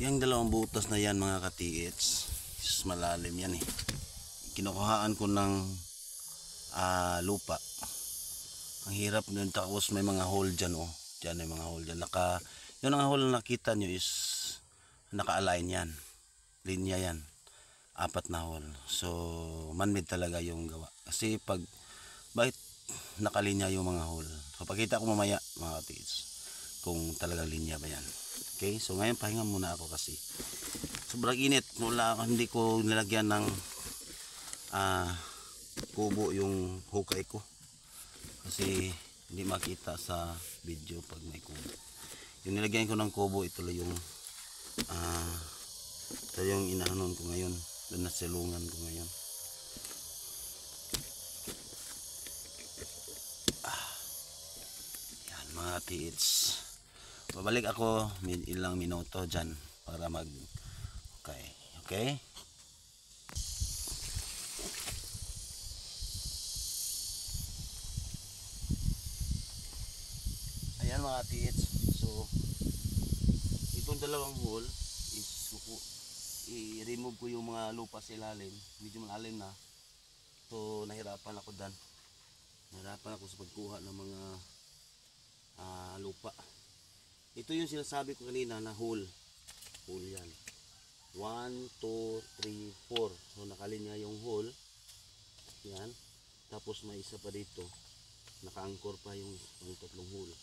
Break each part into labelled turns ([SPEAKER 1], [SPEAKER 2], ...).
[SPEAKER 1] Yung dalawang butas na yan mga ka-TH, malalim yan eh. Kinukuhaan ko ng lupa. Ang hirap nun, tapos may mga hole dyan oh. Dyan may mga hole dyan. Yung mga hole na nakita nyo is naka-align yan. Linya yan. 4 na hole. So man-made talaga yung gawa. Kasi bakit nakalinya yung mga hole? So pakita ko mamaya mga ka-TH kung talagang linya ba yan. Okay, so ngayon pahinga muna ako kasi sobrang init. Hindi ko nilagyan ng kubo yung hukay ko kasi hindi makita sa video pag may kubo. Yung nilagyan ko ng kubo, ito lang yung inahanon ko ngayon, doon na silungan ko ngayon. Yan mga TH, babalik ako ilang minuto dyan para okay. Ayan mga TH, so itong dalawang hole is i-remove ko yung mga lupa sa ilalim. Medyo malalim na, so nahirapan ako sa pagkuha ng mga lupa. Ito yung sinasabi ko kanina na hole yan, 1, 2, 3, 4. So nakalinya yung hole yan, tapos may isa pa dito, naka-anchor pa yung 3 hole.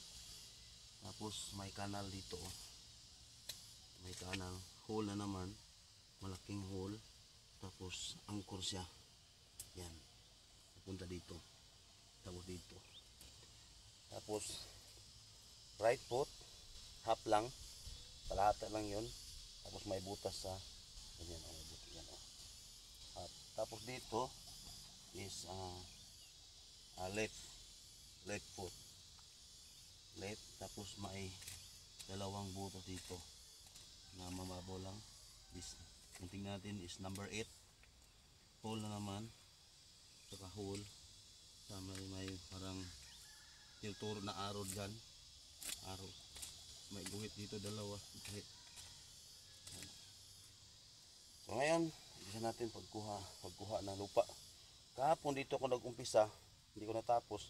[SPEAKER 1] Tapos may kanal dito, may kanal, hole na naman, malaking hole, tapos anchor siya yan, papunta dito, tapos dito, tapos right foot half lang, kalahati lang yun, tapos may butas sa ganyan, may butas yan at tapos dito is left foot, left, tapos may dalawang butas dito na mababaw lang. Yung tingnan natin is number 8, hole na naman, saka hole sa may parang tilturo na arrow dyan, arrow, may guhit dito dalawa guhit. So ngayon isa natin pagkuha ng lupa. Kahapon dito ako nag-umpisa, hindi ko natapos,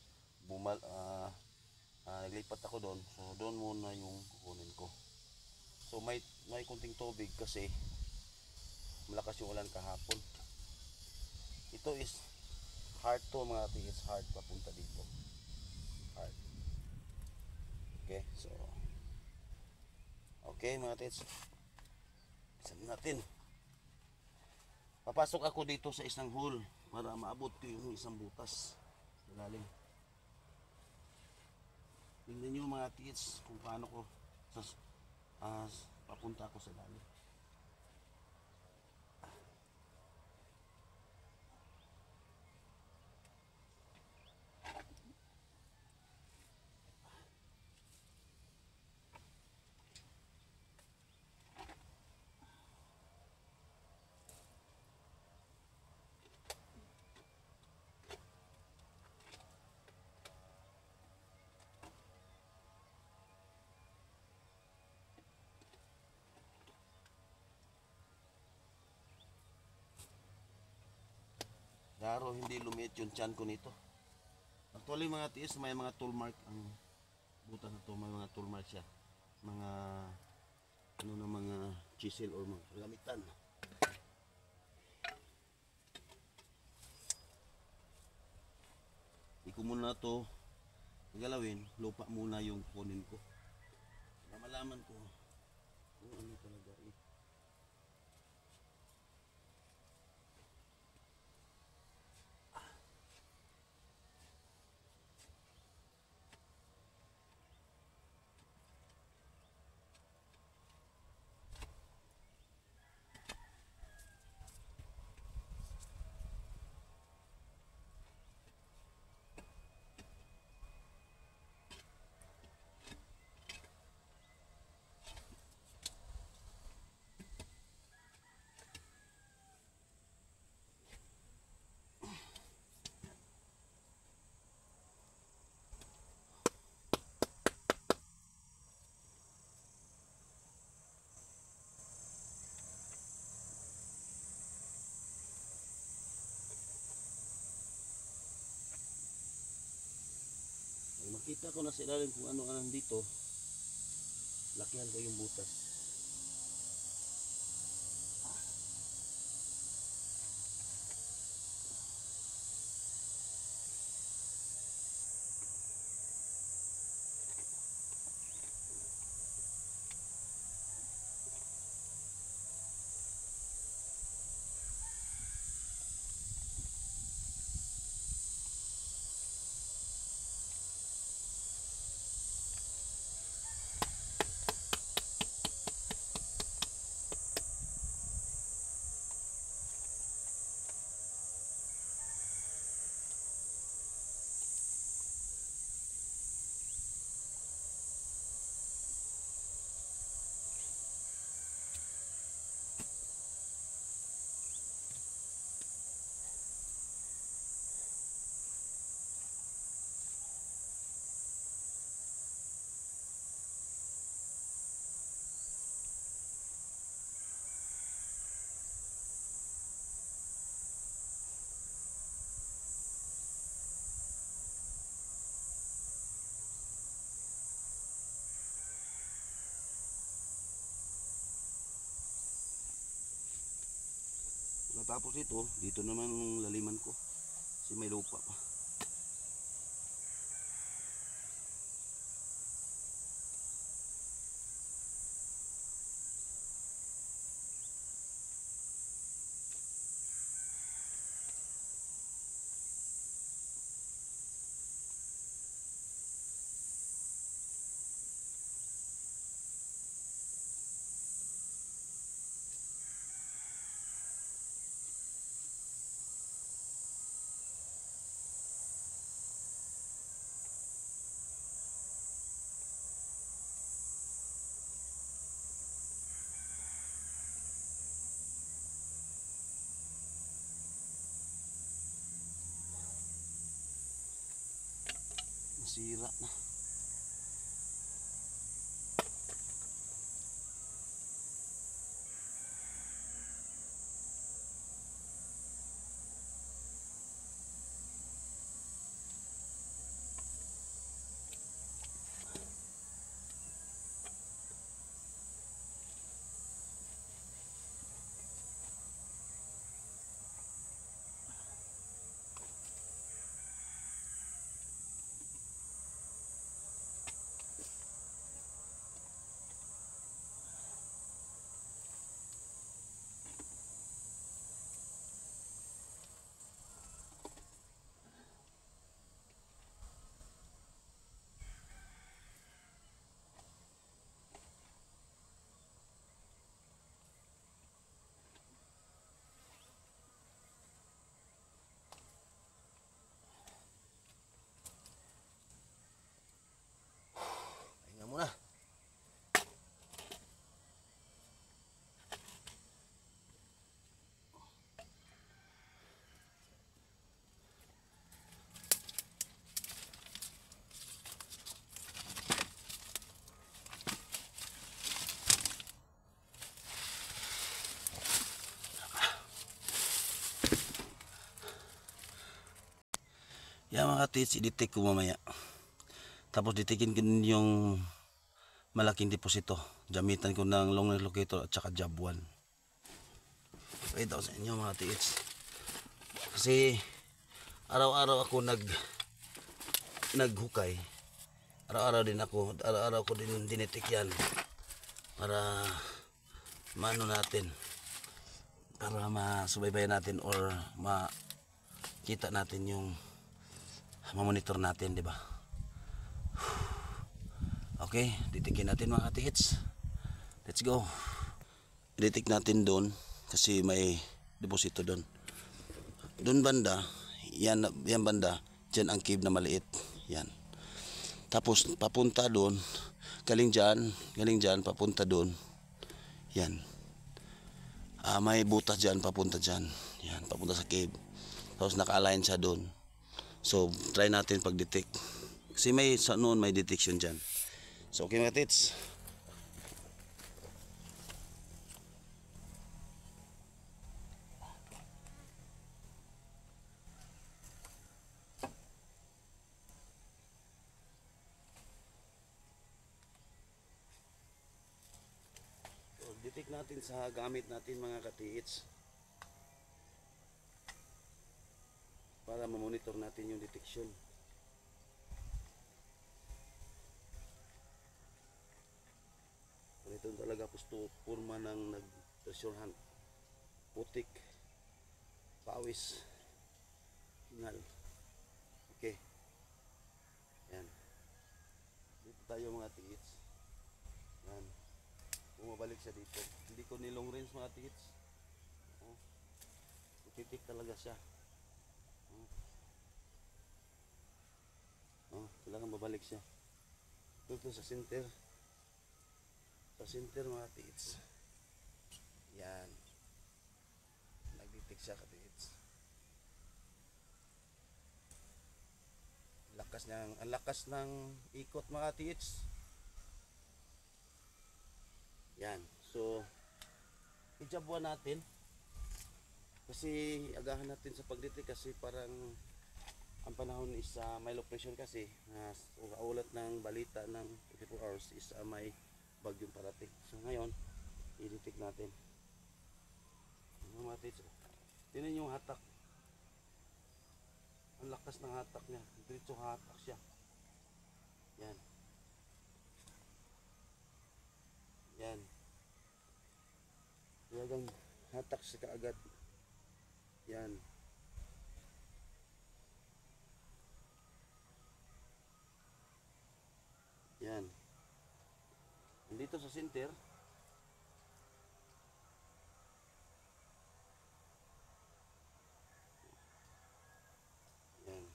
[SPEAKER 1] naglipat ako doon, so doon muna yung kukunin ko. So may kunting tubig kasi malakas yung ulan kahapon. Ito is hard to mga TH, hard papunta dito, hard. Okay, so okay mga TH, sabi natin papasok ako dito sa isang hole para maabot ko yung isang butas sa lalim. Tingnan nyo mga TH kung paano ko papunta ako sa lalim. Daro hindi lumiit yung tiyan ko nito. Actually mga TS, may mga tool mark ang butas na to, may mga tool mark siya, mga mga chisel or mga gamitan. Hindi ko muna to galawin, lupa muna yung kunin ko para malaman ko kung ano talaga Kita ko na sa ilalim kung ano ang dito. Lakihan ko yung butas. Tapos dito naman ang laliman ko. Kasi may lupa pa. Nasira na. Pahinga muna. Yan mga tits, i-detect ko mamaya. Tapos detikin ko din yung malaking deposito. Gamitan ko ng long locator at saka job 1. Pakita ko sa inyo mga tits. Kasi araw-araw ako naghukay. Araw-araw din ako. Araw-araw ko din dinetik yan. Para maano natin. Para masubaybayan natin or makita natin yung mamonitor natin, di ba? Okay, titikin natin mga tits. Let's go. Titik natin doon kasi may deposito doon. Doon banda, yan banda, dyan ang cave na maliit. Yan. Tapos papunta doon, galing dyan, papunta doon. Yan. May butas dyan, papunta dyan. Yan, papunta sa cave. Tapos naka-align siya doon. So, try natin pag-detect. Kasi sa noon may detection dyan. So, okay mga tits. detect natin sa gamit natin mga katiits para ma-monitor natin yung detection. Ito talaga gusto purma ng nag-treasure hunt. Putik, pawis, hingal. Okay. Yan. Dito tayo mga tiits. Yan. Bumabalik siya dito. Hindi ko nilong range mga tiits. Oh. Titik talaga siya. Oh, kailangan babalik siya. Dito sa center. Sa center mga tiits. Yan. Nagditik siya katiits. Ang lakas ng ikot mga tiits. Yan. So, ijabuan natin. Kasi agahan natin sa pagditik kasi parang ang panahon is may low pressure kasi ulat ng balita ng 24 hours is may bagyong parating. So ngayon, i-detect natin. Tingnan yung hatak. Ang lakas ng hatak niya. Diretso hatak siya. Yan. Yan. Talagang hatak siya kaagad. Yan. Yan. Dito sa center. Yan.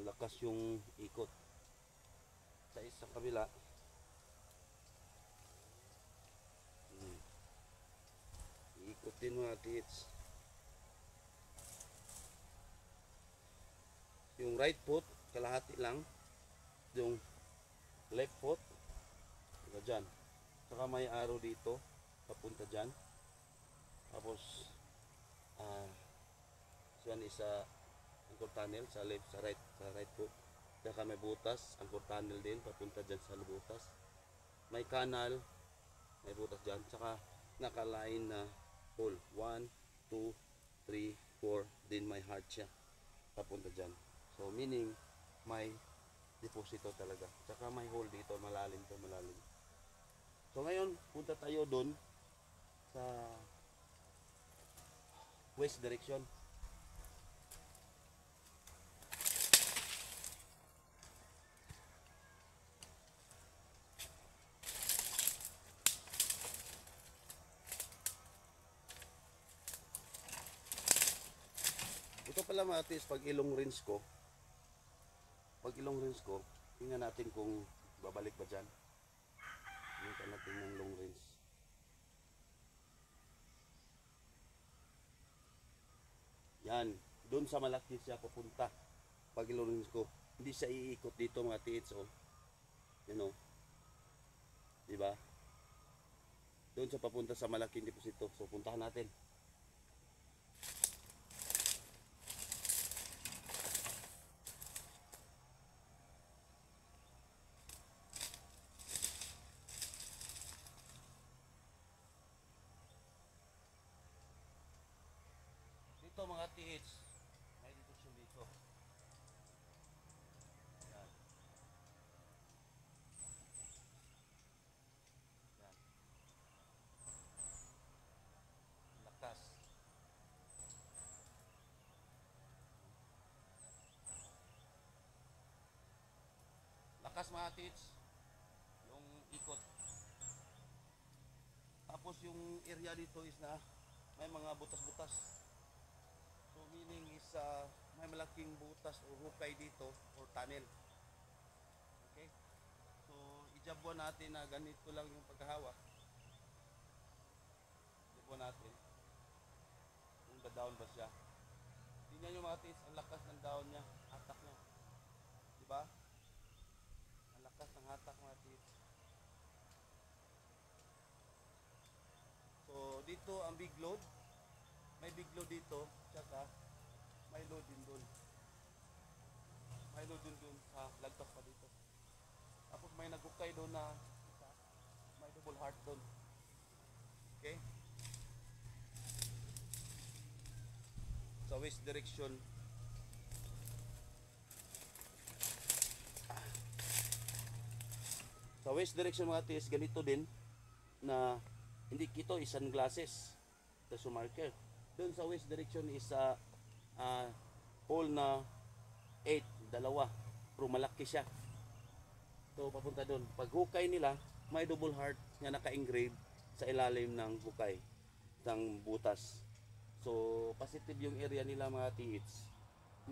[SPEAKER 1] Lakas yung ikot. Sa isang kabila. Iikot din mga tiits. Yung right foot, kalahati lang. Yung left foot, dyan. Saka may arrow dito, papunta dyan. Tapos, yan isa anchor tunnel sa left, sa right foot. Saka may butas, anchor tunnel din, papunta dyan sa butas. May canal, may butas dyan. Saka nakaline na hole. 1, 2, 3, 4. Din may heart siya, papunta dyan. So meaning may deposito talaga. Saka may hole dito, malalim to, malalim. So ngayon, punta tayo doon sa west direction. Ito pala mga tis, pag ilong range ko, tingnan natin kung babalik ba dyan. Tingnan natin ng long range. Yan, doon sa malaki siya pupunta. Pag ilong range ko, hindi siya iikot dito mga tis, oh. You know, diba? Doon siya papunta sa malaking deposito. So puntahan natin. Dito mga TH, may detection dito. Yan. Yan. Lakas. Lakas mga TH. Yung ikot. Tapos yung area dito is na may mga butas-butas. So meaning is may malaking butas o hukay dito or tunnel. Okay? So ijabuan natin na ganito lang yung paghahawak. Ijabuan natin kung da-down ba siya. Tingnan nyo mga tis, ang lakas ng down niya, hatak niya. Diba? Ang lakas ng hatak mga tis. So dito ang big load. May big load dito, tsaka may load din doon. May load din doon sa lagpas pa dito. Tapos may nagukay doon na isa, may double heart doon. Okay? Sa west direction. Sa west direction mga tis, ganito din na hindi kito is sunglasses. Sa marker. Doon sa west direction is hole na 8, dalawa. Pero malaki siya. So papunta doon. Pag hukay nila, may double heart na naka-engrave sa ilalim ng hukay ng butas. So positive yung area nila mga tiits.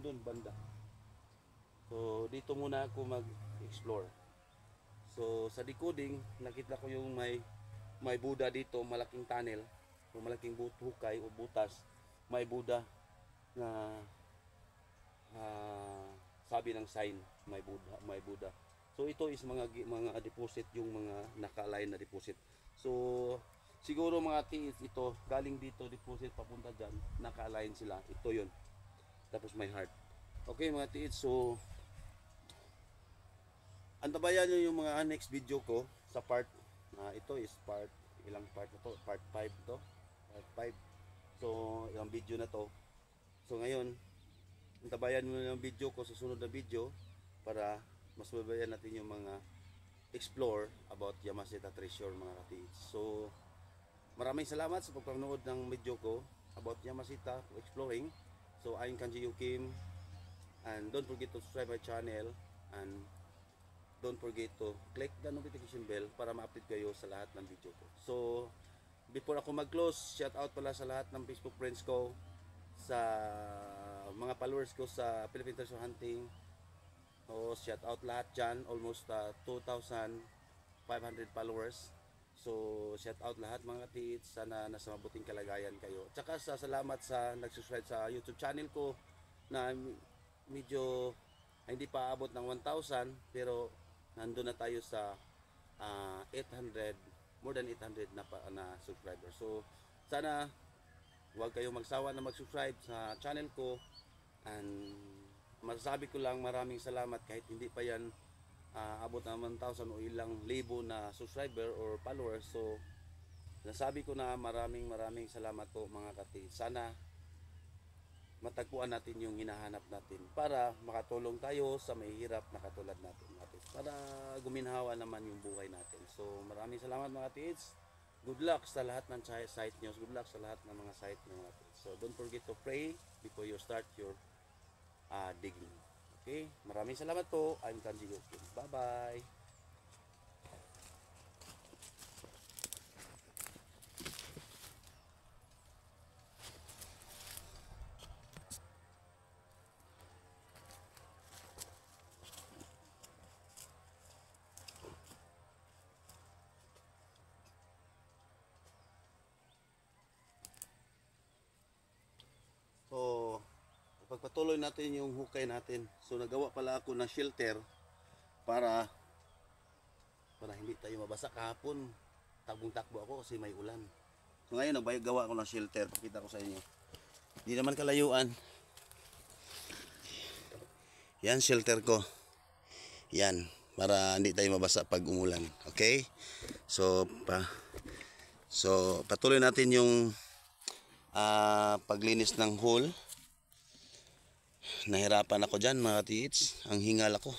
[SPEAKER 1] Doon banda. So dito muna ako mag-explore. So sa decoding, nakita ko yung may Buddha dito, malaking tunnel, o malaking hukay o butas. May Buddha na sabi ng sign, may Buddha. So ito is mga deposit, yung mga naka-align na deposit. So siguro mga tiis ito galing dito deposit papunta diyan, naka-align sila. Ito 'yon. Tapos may heart. Okay mga tiis, so antabayan nyo yung mga next video ko sa part ito is part ilang part na to, part 5 to, part 5. So yung video na to, so ngayon antabayan mo yung video ko sa sunod na video para mas mabayan natin yung mga explore about Yamashita Treasure mga katiits. So maraming salamat sa pagpanood ng video ko about Yamashita exploring. So I'm Kanji Yukim, and don't forget to subscribe my channel, and don't forget to click the notification bell para ma-update kayo sa lahat ng video ko. So before ako mag-close, shout out pala sa lahat ng Facebook friends ko, sa mga followers ko sa Philippine Treasure Hunting. O shout out lahat dyan, almost 2,500 followers. So shout out lahat mga katiits, sana nasa mabuting kalagayan kayo. Tsaka salamat sa nag-subscribe sa YouTube channel ko na medyo hindi pa abot ng 1,000, pero nandun na tayo sa 800, more than 800 na subscribers. So sana huwag kayong magsawa na mag-subscribe sa channel ko, and masasabi ko lang maraming salamat kahit hindi pa yan abot ng 1,000 o ilang libo na subscriber or followers. So nasabi ko na maraming salamat po mga kati. Sana matagpuan natin yung hinahanap natin para makatulong tayo sa may hirap na katulad natin, para guminhawa naman yung buhay natin. So maraming salamat mga tiits. Good luck sa lahat ng site nyo. Good luck sa lahat ng mga site nyo mga tiits. So don't forget to pray before you start your digging. Okay, maraming salamat po. I'm Kanji Yukim. Bye bye. So pagpatuloy natin yung hukay natin. So nagawa pala ako ng shelter para hindi tayo mabasa. Kahapon takbong-takbo ako kasi may ulan. So ngayon gawa ako ng shelter. Pakita ko sa inyo. Hindi naman kalayuan. Yan shelter ko. Yan, para hindi tayo mabasa pag umulan. Okay? So patuloy natin yung paglinis ng hole. Nahirapan ako dyan mga tiits, ang hingal ako.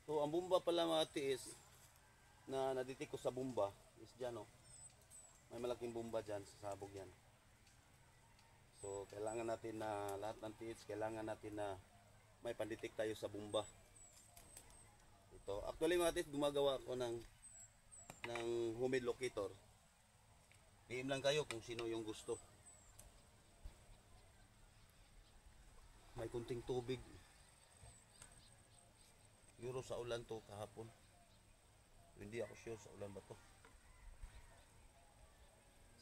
[SPEAKER 1] So ang bumba pala mga tiits na naditik ko sa bumba is dyan, oh. May malaking bumba dyan sa sabog yan. So kailangan natin na lahat ng tiits, kailangan natin na may panditik tayo sa bumba. Ito, actually mga tiits, gumagawa ako ng humid locator. PM lang kayo kung sino yung gusto. May kunting tubig. Siguro sa ulan to kahapon. Hindi ako sure sa ulan ba to.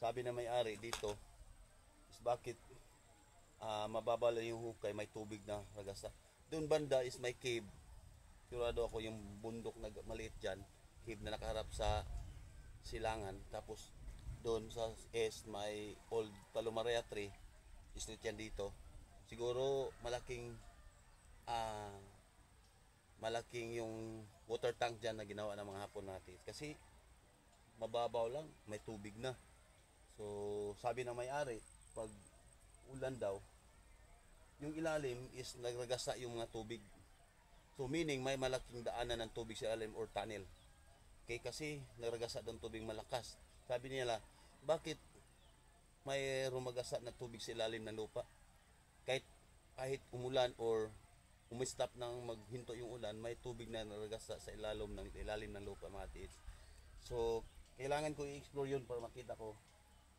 [SPEAKER 1] Sabi na may-ari dito is bakit mababa lang yung hukay, may tubig na ragasa. Doon banda is may cave. Sigurado ako yung bundok na maliit dyan. Cave na nakaharap sa silangan. Tapos doon sa east may old Palomarea tree. Street yan dito. Siguro malaking yung water tank dyan na ginawa ng mga Hapon natin. Kasi mababaw lang, may tubig na. So sabi ng may-ari, pag ulan daw, yung ilalim is nagragasa yung mga tubig. So meaning may malaking daanan ng tubig sa ilalim or tunnel. Okay, kasi nagragasa ng tubig malakas. Sabi nila, bakit may rumagasa na tubig sa ilalim ng lupa? Kahit umulan or umistop ng maghinto yung ulan, may tubig na nagragasa sa ilalim ng lupa mga tiits. So kailangan ko i-explore yun para makita ko.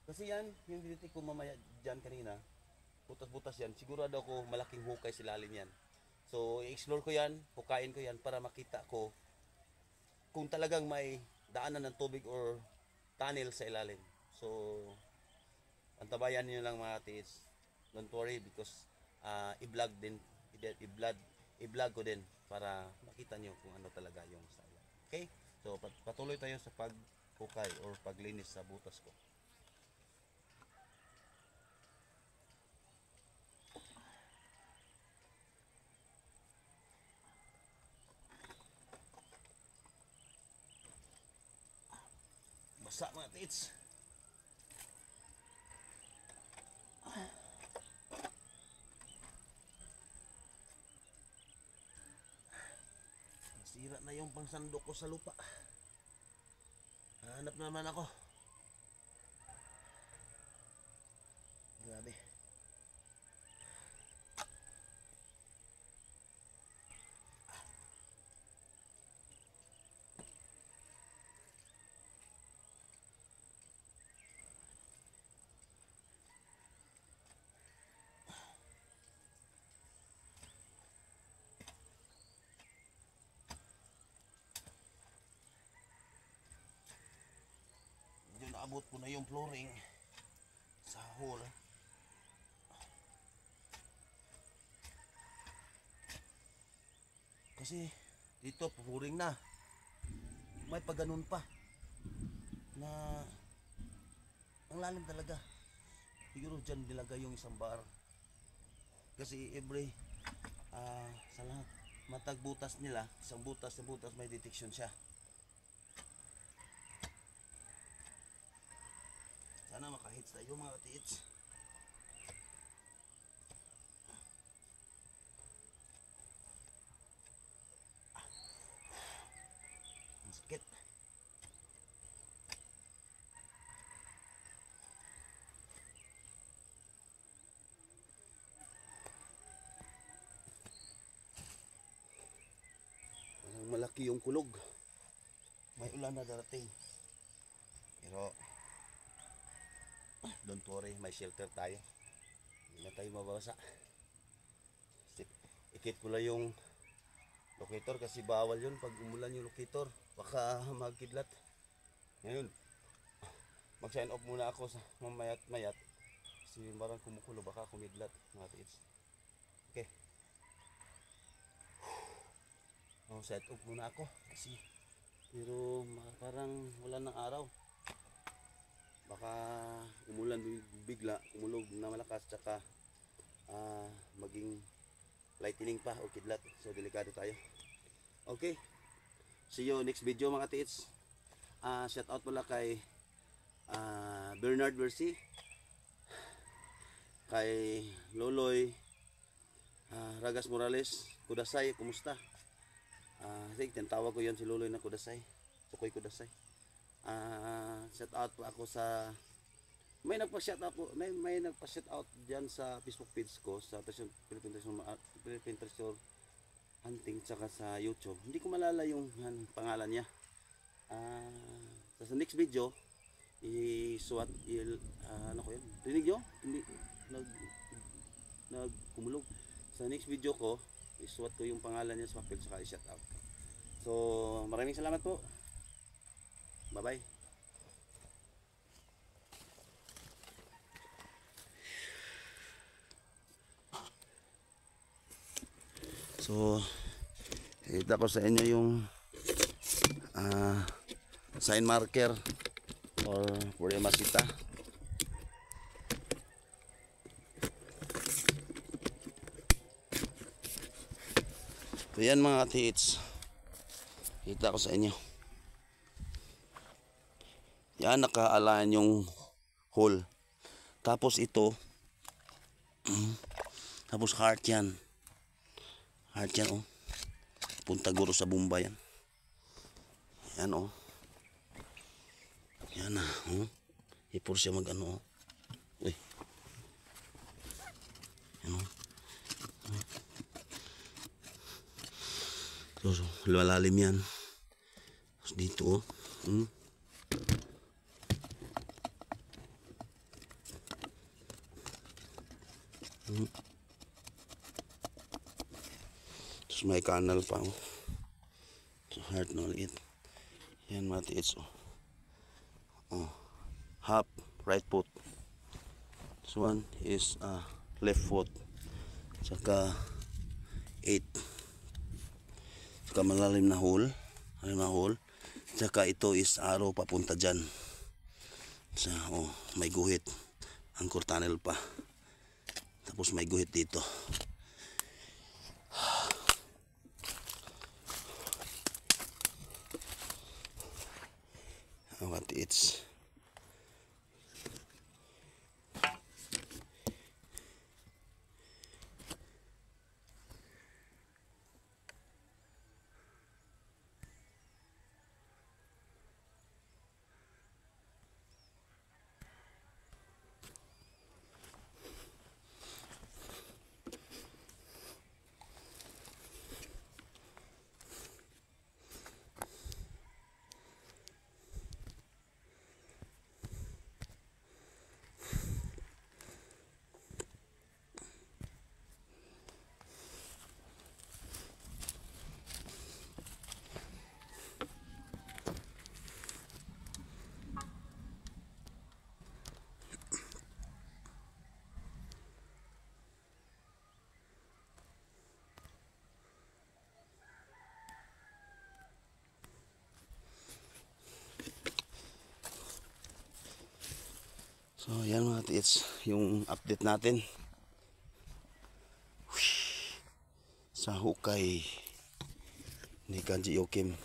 [SPEAKER 1] Kasi yan, yung dinitik ko mamaya dyan kanina, butas-butas yan, sigurado ako malaking hukay sa ilalim yan. So i-explore ko yan, hukayin ko yan para makita ko kung talagang may daanan ng tubig or tunnel sa ilalim. So antabayan niyo lang mga tiits. Don't worry because i-vlog ko din para makita niyo kung ano talaga yung style. Okay? So patuloy tayo sa paghukay or paglinis sa butas ko. Basa mga tits. Nasira na yung pangsandok ko sa lupa. Hanap naman ako. Grabe. Naabot ko na yung flooring sa hole. Kasi dito flooring na. May pagganon pa na ang lalim talaga. Siguro dyan nilagay yung isang bar. Kasi every sa lahat matag butas nila, isang butas na butas may detection siya. Sana makahits tayo mga tits. Ang sakit. Parang malaki yung kulog. May ulan na darating. Pero don't worry, may shelter tayo. Hindi na tayo mabasa. Ikit ko lang yung locator kasi bawal yun pag umulan yung locator. Baka magkidlat. Ngayon, mag-sign off muna ako sa mamayat-mayat. Kasi parang kumukulo, baka kumidlat. Mga tiits. Okay. Set off muna ako. Kasi, pero parang wala ng araw. Baka umulan bigla, umulog na malakas, tsaka maging lightning pa o kidlat. So delikado tayo. Okay, see you next video mga tits. Shout out pala kay Bernard Versi, kay Loloy Ragas Morales. Kudasay, kumusta? Tawag ko yan si Loloy na Kudasay, Tukoy Kudasay. Shout out po ako sa may nagpa-shout out diyan sa Facebook page ko sa Philippine Treasure Hunting, tsaka sa YouTube. Hindi ko malala yung pangalan niya. Sa next video isuwat ano ko yun? Rinig nyo? Hindi nagkumulog. Sa next video ko isuwat ko yung pangalan niya sa papel tsaka i-shout out. So maraming salamat po. Bye-bye. So, kita ko sa inyo yung sign marker or Purimasita. So yan mga tits, kita ko sa inyo. Yan, naka-align yung hole. Tapos ito, tapos heart yan. Heart yan, oh. Punta guro sa bomba yan. Yan, oh. Yan na, oh. Ipur siya mag ano, oh. Uy. Yan, oh. So, malalim yan. Tapos dito, oh. Tapos may kanal pa, oh. So, heart na ulit. Yan mga tits, oh. Oh. Half right foot. This one is left foot. Saka 8. Saka malalim na hole. Malalim na hole. Saka ito is arrow papunta dyan. So, oh, may guhit. Anchor tunnel pa. Tapos may guhit dito. What it's so yan mga tits, yung update natin sa hukay ni Kanji Joakim.